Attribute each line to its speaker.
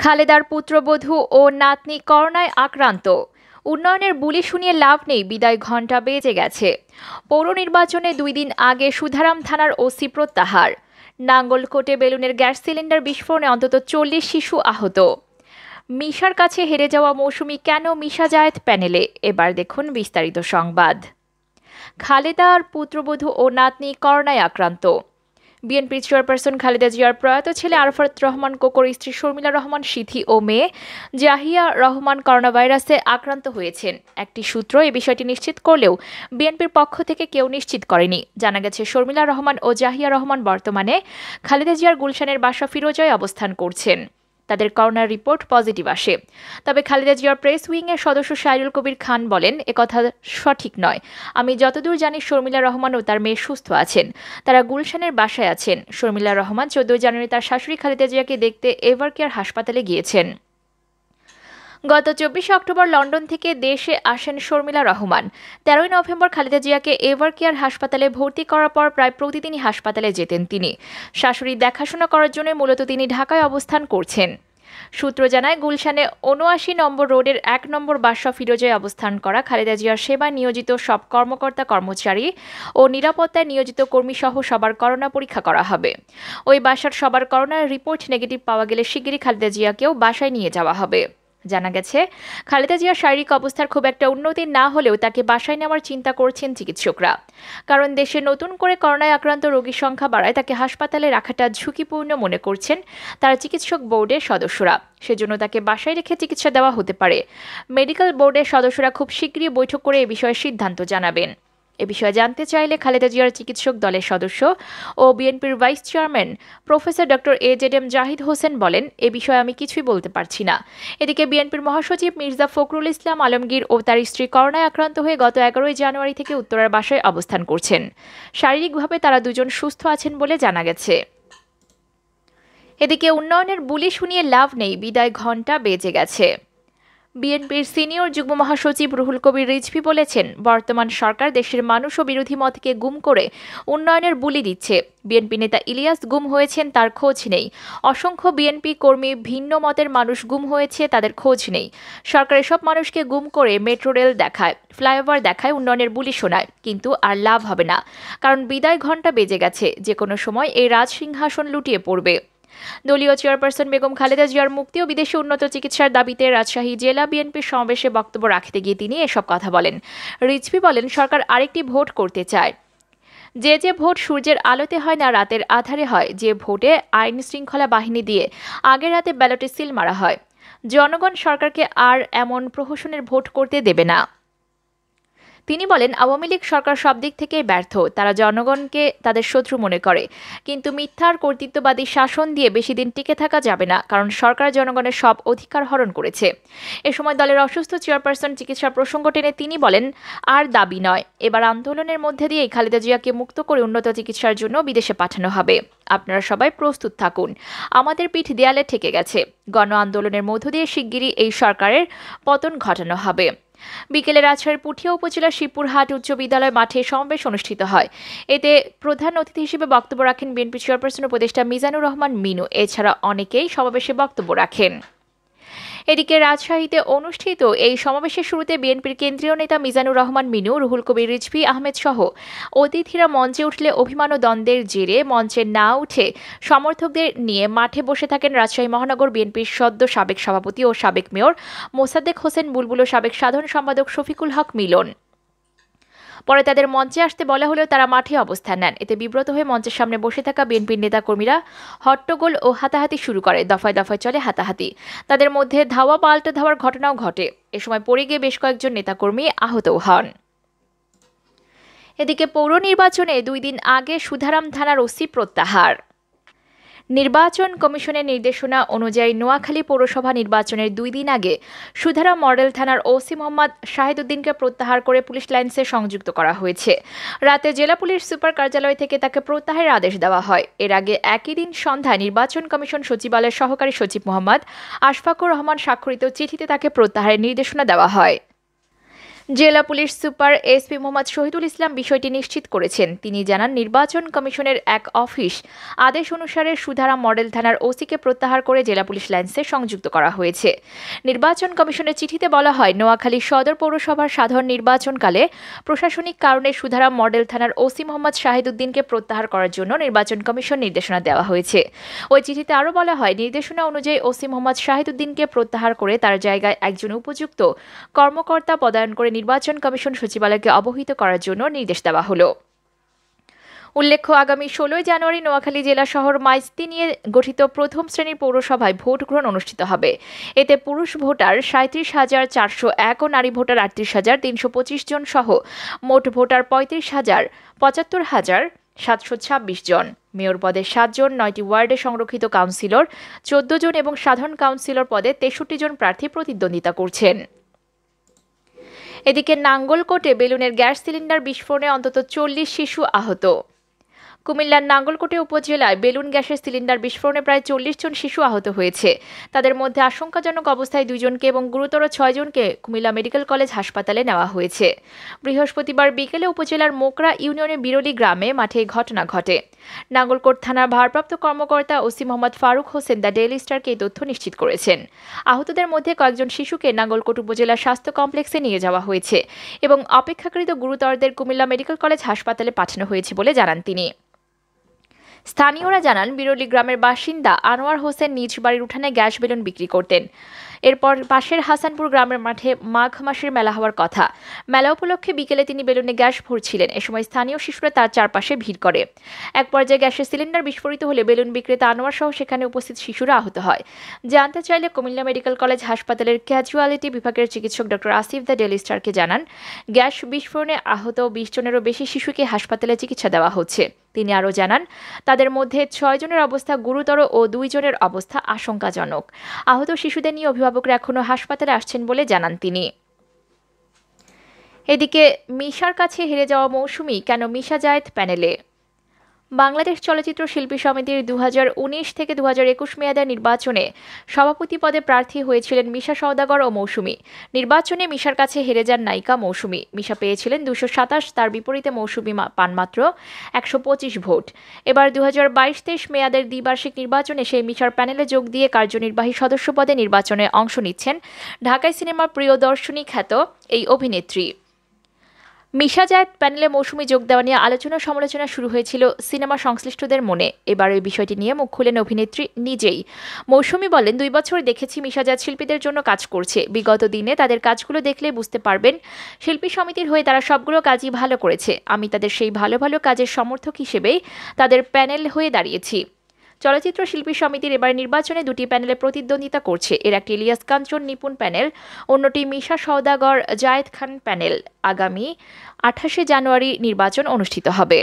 Speaker 1: খালেদার পুত্রবধূ ও নাতনি করোনায় আক্রান্ত। উন্নয়নের বুলি শুনিয়ে লাভ নেই, বিদায় ঘণ্টা বেজে গেছে। পৌর নির্বাচনে 2 দিন আগে সুধারাম থানার ওসি প্রত্যাহার। নাঙ্গলকোটে বেলুনের গ্যাস সিলিন্ডার বিস্ফোরণে অন্তত 40 শিশু আহত। মিশার কাছে হেরে যাওয়া মৌসুমী কেন মিশা জায়েদ প্যানেলে, এবার দেখুন বিস্তারিত সংবাদ। খালেদার পুত্রবধূ ও নাতনি করোনায় আক্রান্ত। বিএনপির চেয়ারপারসন খালেদা জিয়ার প্রয়াত ছেলে আরাফাত রহমান কোকর, স্ত্রী শর্মিলা রহমান সিথি ও মেয়ে জাহিয়া রহমান করোনা ভাইরাসে আক্রান্ত হয়েছেন। একটি সূত্র এ বিষয়টি নিশ্চিত করলেও বিএনপির পক্ষ থেকে কেউ নিশ্চিত করেনি। জানা গেছে, শর্মিলা রহমান ও জাহিয়া রহমান বর্তমানে খালেদা জিয়ার গুলশানের বাসা ফিরোজায় অবস্থান করছেন। তাদের করোনার রিপোর্ট পজিটিভ আসে। তবে খালেদা জিয়ার প্রেস উইংয়ের সদস্য সাইরুল কবির খান বলেন, একথা সঠিক নয়। আমি যতদূর জানি শর্মিলা রহমান ও তার মেয়ে সুস্থ আছেন। তারা গুলশানের বাসায় আছেন। শর্মিলা রহমান 14 জানুয়ারি তার শাশুড়ি খালেদা জিয়াকে দেখতে এভারকেয়ার হাসপাতালে গিয়েছেন। গত 24 অক্টোবর লন্ডন থেকে দেশে আসেন শর্মিলা রহমান। 13 নভেম্বর খালেদা জিয়াকে এভারকেয়ার হাসপাতালে ভর্তি করার পর প্রায় প্রতিদিনই হাসপাতালে যেতেন তিনি। শাশুড়ির দেখাশোনা করার জন্য মূলত তিনি ঢাকায় অবস্থান করছেন। সূত্র জানায়, গুলশানে 79 নম্বর রোডের 1 নম্বর বাসা ফিরোজায় অবস্থান করা খালেদা জিয়ার সেবায় নিয়োজিত সব কর্মকর্তা কর্মচারী ও নিরাপত্তায় নিয়োজিত কর্মীসহ সবার করোনা পরীক্ষা করা হবে। ওই বাসার সবার করোনার রিপোর্ট নেগেটিভ পাওয়া গেলে শিগগিরই খালেদা জিয়াকেও বাসায় নিয়ে যাওয়া হবে। জানা গেছে, খালেদা জিয়ার শারীরিক অবস্থার খুব একটা উন্নতি না হলেও তাকে বাসায় নেওয়ার চিন্তা করছেন চিকিৎসকরা। কারণ দেশে নতুন করে করোনায় আক্রান্ত রোগীর সংখ্যা বাড়ায় তাকে হাসপাতালে রাখাটা ঝুঁকিপূর্ণ মনে করছেন তার চিকিৎসক বোর্ডের সদস্যরা। সেজন্য তাকে বাসায় রেখে চিকিৎসা দেওয়া হতে পারে। মেডিকেল বোর্ডের সদস্যরা খুব শীঘ্রই বৈঠক করে এ বিষয়ে সিদ্ধান্ত জানাবেন। এ বিষয়ে জানতে চাইলে খালেদা জিয়ার চিকিৎসক দলের সদস্য ও বিএনপির vice chairman professor doctor AJM Zahid Hossain বলেন, এ বিষয়ে আমি কিছুই বলতে পারছি না। এদিকে বিএনপির মহাসচিব মির্জা ফখরুল ইসলাম আলমগীর ও তার স্ত্রী করোনায় আক্রান্ত হয়ে গত 11 জানুয়ারি থেকে উত্তরার বাসায় অবস্থান করছেন। শারীরিকভাবে তারা দুজন সুস্থ আছেন বলে জানা গেছে। এদিকে উন্নয়নের বুলি শুনিয়ে লাভ নেই, বিদায় ঘণ্টা বেজে গেছে। বিএনপির সিনিয়র যুগ্ম মহাসচিব রুহুল কবির রিজভী বলেছেন, বর্তমান সরকার দেশের মানুষ ও বিরোধী মতকে গুম করে উন্নয়নের বুলি দিচ্ছে। বিএনপি নেতা ইলিয়াস গুম হয়েছেন, তার খোঁজ নেই। অসংখ্য বিএনপি কর্মী ভিন্ন মতের মানুষ গুম হয়েছে, তাদের খোঁজ নেই। সরকার এসব মানুষকে গুম করে মেট্রো রেল দেখায়, ফ্লাইওভার দেখায়, উন্নয়নের বুলি শোনায়, কিন্তু আর লাভ হবে না। কারণ বিদায় ঘণ্টা বেজে গেছে। যে কোনো সময় এই রাজসিংহাসন লুটিয়ে পড়বে। দলীয় চেয়ারপারসন বেগম খালেদা জিয়ার মুক্তি ও বিদেশে উন্নত চিকিৎসার দাবিতে রাজশাহী জেলা বিএনপির সমাবেশে বক্তব্য রাখতে গিয়ে তিনি এসব কথা বলেন। রিজভী বলেন, সরকার আরেকটি ভোট করতে চায়। যে ভোট সূর্যের আলোতে হয় না, রাতের আধারে হয়। যে ভোটে আইন শৃঙ্খলা বাহিনী দিয়ে আগের রাতে ব্যালটে সিল মারা হয়। জনগণ সরকারকে আর এমন প্রহসনের ভোট করতে দেবে না। তিনি বলেন, আওয়ামী লীগ সরকার সব দিক থেকেই ব্যর্থ। তারা জনগণকে তাদের শত্রু মনে করে, কিন্তু মিথ্যার কর্তৃত্ববাদী শাসন দিয়ে বেশি দিন টিকে থাকা যাবে না, কারণ সরকার জনগণের সব অধিকার হরণ করেছে। এ সময় দলের অসুস্থ চেয়ারপারসন চিকিৎসার প্রসঙ্গ টেনে তিনি বলেন, আর দাবি নয়, এবার আন্দোলনের মধ্যে দিয়েই খালেদা জিয়াকে মুক্ত করে উন্নত চিকিৎসার জন্য বিদেশে পাঠানো হবে। আপনারা সবাই প্রস্তুত থাকুন। আমাদের পিঠ দেয়ালে ঠেকে গেছে। গণ আন্দোলনের মধ্য দিয়ে শিগগিরই এই সরকারের পতন ঘটানো হবে। বিকেলে রাজশাহীর পুঠিয়া উপজেলার শিবপুরহাট উচ্চ বিদ্যালয় মাঠে সমাবেশ অনুষ্ঠিত হয়। এতে প্রধান অতিথি হিসেবে বক্তব্য রাখেন বিএনপি চেয়ারপারসন উপদেষ্টা মিজানুর রহমান মিনু। এছাড়া অনেকেই সমাবেশে বক্তব্য রাখেন। এদিকে রাজশাহীতে অনুষ্ঠিত এই সমাবেশের শুরুতে বিএনপির কেন্দ্রীয় নেতা মিজানুর রহমান মিনু, রুহুল কবির রিজভী আহমেদ সহ অতিথিরা মঞ্চে উঠলে অভিমান ও দ্বন্দ্বের জেরে মঞ্চে না উঠে সমর্থকদের নিয়ে মাঠে বসে থাকেন রাজশাহী মহানগর বিএনপির সদ্য সাবেক সভাপতি ও সাবেক মেয়র মোসাদ্দেক হোসেন বুলবুল ও সাবেক সাধারণ সম্পাদক শফিকুল হক মিলন। পরে তাদের মঞ্চে আসতে বলা হলেও তারা মাঠে অবস্থান নেন। এতে বিব্রত হয়ে মঞ্চের সামনে বসে থাকা বিএনপির নেতাকর্মীরা হট্টগোল ও হাতাহাতি শুরু করে। দফায় দফায় চলে হাতাহাতি। তাদের মধ্যে ধাওয়া পাল্টা ধাওয়ার ঘটনাও ঘটে। এ সময় পড়ে গিয়ে বেশ কয়েকজন নেতাকর্মী আহতও হন। এদিকে পৌর নির্বাচনে 2 দিন আগে সুধারাম থানার ওসি প্রত্যাহার। নির্বাচন কমিশনের নির্দেশনা অনুযায়ী নোয়াখালী পৌরসভা নির্বাচনের 2 দিন আগে সুধারাম মডেল থানার ওসি মোহাম্মদ শাহিদউদ্দিনকে প্রত্যাহার করে পুলিশ লাইন্সে সংযুক্ত করা হয়েছে। রাতে জেলা পুলিশ সুপার কার্যালয় থেকে তাকে প্রত্যাহারের আদেশ দেওয়া হয়। এর আগে একই দিন সন্ধ্যায় নির্বাচন কমিশন সচিবালয়ের সহকারী সচিব মোহাম্মদ আশফাকুর রহমান স্বাক্ষরিত চিঠিতে তাকে প্রত্যাহারের নির্দেশনা দেওয়া হয়। জেলা police super SP Mohammad Shahidul Islam বিষয়টি নিশ্চিত করেছেন। তিনি জানান, নির্বাচন কমিশনের এক অফিস আদেশ অনুসারে সুধারাম মডেল থানার ওসিকে প্রত্যাহার করে জেলা পুলিশ লাইন্সে সংযুক্ত করা হয়েছে। নির্বাচন কমিশনের চিঠিতে বলা হয়, নোয়াখালী সদর পৌরসভার সাধারণ নির্বাচনকালে প্রশাসনিক কারণে সুধারাম মডেল থানার ওসি মোহাম্মদ শাহিদুদ্দিনকে প্রত্যাহার করার জন্য নির্বাচন কমিশন নির্দেশনা দেওয়া হয়েছে। ওই চিঠিতে আরও বলা হয়, নির্দেশনা অনুযায়ী ওসি মোহাম্মদ শাহিদুদ্দিনকে প্রত্যাহার করে তার জায়গায় একজন উপযুক্ত কর্মকর্তা পদায়ন করে নির্বাচন কমিশন সচিবালয়কে অবহিত করার জন্য নির্দেশ দেওয়া হলো। উল্লেখ্য, আগামী ১৬ জানুয়ারি নোয়াখালী জেলা শহর মাইজদি নিয়ে গঠিত প্রথম শ্রেণীর পৌরসভায় ভোট গ্রহণ অনুষ্ঠিত হবে। এতে পুরুষ ভোটার ৩৭,৪০১ ও নারী ভোটার ৩৮,৩২৫ জন সহ মোট ভোটার ৭৫,৭২,৭২৬ জন। মেয়র পদে ৭ জন, ৯টি ওয়ার্ডে সংরক্ষিত কাউন্সিলর ১৪ জন এবং সাধারণ কাউন্সিলর পদে ৬৩ জন প্রার্থী প্রতিদ্বন্দ্বিতা করছেন। এদিকে নাঙ্গলকোটে বেলুনের গ্যাস সিলিন্ডার বিস্ফোরণে অন্তত ৪০ শিশু আহত। কুমিল্লার নাঙ্গলকোটে উপজেলায় বেলুন গ্যাসের সিলিন্ডার বিস্ফোরণে প্রায় ৪০ জন শিশু আহত হয়েছে। তাদের মধ্যে আশঙ্কাজনক অবস্থায় ২ জনকে এবং গুরুতর ৬ জনকে কুমিল্লা মেডিকেল কলেজ হাসপাতালে নেওয়া হয়েছে। বৃহস্পতিবার বিকেলে উপজেলার মোকরা ইউনিয়নের বিরলি গ্রামে মাঠে এই ঘটনা ঘটে। নাঙ্গলকোট থানার ভারপ্রাপ্ত কর্মকর্তা OC Mohammad Faruk Hossain the Daily স্টারকে এই তথ্য নিশ্চিত করেছেন। আহতদের মধ্যে কয়েকজন শিশুকে নাঙ্গলকোট উপজেলা স্বাস্থ্য কমপ্লেক্সে নিয়ে যাওয়া হয়েছে এবং অপেক্ষাকৃত গুরুতরদের কুমিল্লা মেডিকেল কলেজ হাসপাতালে পাঠানো হয়েছে বলে জানান তিনি। স্থানীয়রা জানান, বিরলি গ্রামের বাসিন্দা আনোয়ার হোসেন নিজ বাড়ির উঠানে গ্যাস বেলুন বিক্রি করতেন। এরপর পাশের হাসানপুর গ্রামের মাঠে মাঘ মাসের মেলা হওয়ার কথা। মেলা উপলক্ষে বিকেলে তিনি বেলুনে গ্যাস ভরছিলেন। এ সময় স্থানীয় শিশুরা তার চারপাশে ভিড় করে। এক পর্যায়ে গ্যাসের সিলিন্ডার বিস্ফোরিত হলে বেলুন বিক্রেতা আনোয়ার সহ সেখানে উপস্থিত শিশুরা আহত হয়। জানতে চাইলে কুমিল্লা মেডিকেল কলেজ হাসপাতালের ক্যাজুয়ালিটি বিভাগের চিকিৎসক ডক্টর আসিফ দ্য ডেইলি স্টারকে জানান, গ্যাস বিস্ফোরণে আহত ২০ জনেরও বেশি শিশুকে হাসপাতালে চিকিৎসা দেওয়া হচ্ছে। তিনি আরও জানান, তাদের মধ্যে ৬ জনের অবস্থা গুরুতর ও ২ জনের অবস্থা আশঙ্কাজনক। আহত শিশুদের নিয়ে অভিভাবকরা এখনও হাসপাতালে আসছেন বলে জানান তিনি। এদিকে মিশার কাছে হেরে যাওয়া মৌসুমী কেন মিশা জায়েদ প্যানেলে? বাংলাদেশ চলচ্চিত্র শিল্পী সমিতির ২০১৯ থেকে ২০২১ মেয়াদের নির্বাচনে সভাপতি পদে প্রার্থী হয়েছিলেন মিশা সওদাগর ও মৌসুমী। নির্বাচনে মিশার কাছে হেরে যান নায়িকা মৌসুমী। মিশা পেয়েছিলেন ২২৭, তার বিপরীতে মৌসুমী পান মাত্র ১২৫ ভোট। এবার ২০২২-২৩ মেয়াদের দ্বিবার্ষিক নির্বাচনে সেই মিশার প্যানেলে যোগ দিয়ে কার্যনির্বাহী সদস্য পদে নির্বাচনে অংশ নিচ্ছেন ঢাকাই সিনেমার প্রিয়দর্শিনী খ্যাত এই অভিনেত্রী। মিশা জায়েদ প্যানেলে মৌসুমী যোগ দেওয়া নিয়ে আলোচনা সমালোচনা শুরু হয়েছিল সিনেমা সংশ্লিষ্টদের মনে। এবার এই বিষয়টি নিয়ে মুখ খুলেন অভিনেত্রী নিজেই। মৌসুমী বলেন, ২ বছর দেখেছি মিশা জায়েদ শিল্পীদের জন্য কাজ করছে। বিগত দিনে তাদের কাজগুলো দেখলে বুঝতে পারবেন শিল্পী সমিতির হয়ে তারা সবগুলো কাজই ভালো করেছে। আমি তাদের সেই ভালো ভালো কাজের সমর্থক হিসেবেই তাদের প্যানেল হয়ে দাঁড়িয়েছি। চলচ্চিত্র শিল্পী সমিতির এবার নির্বাচনে ২টি প্যানেলে প্রতিদ্বন্দ্বিতা করছে। এর একটি ইলিয়াস কাঞ্চন নিপুণ প্যানেল, অন্যটি মিশা সওদাগর জায়েদ খান প্যানেল। আগামী ২৮ জানুয়ারি নির্বাচন অনুষ্ঠিত হবে।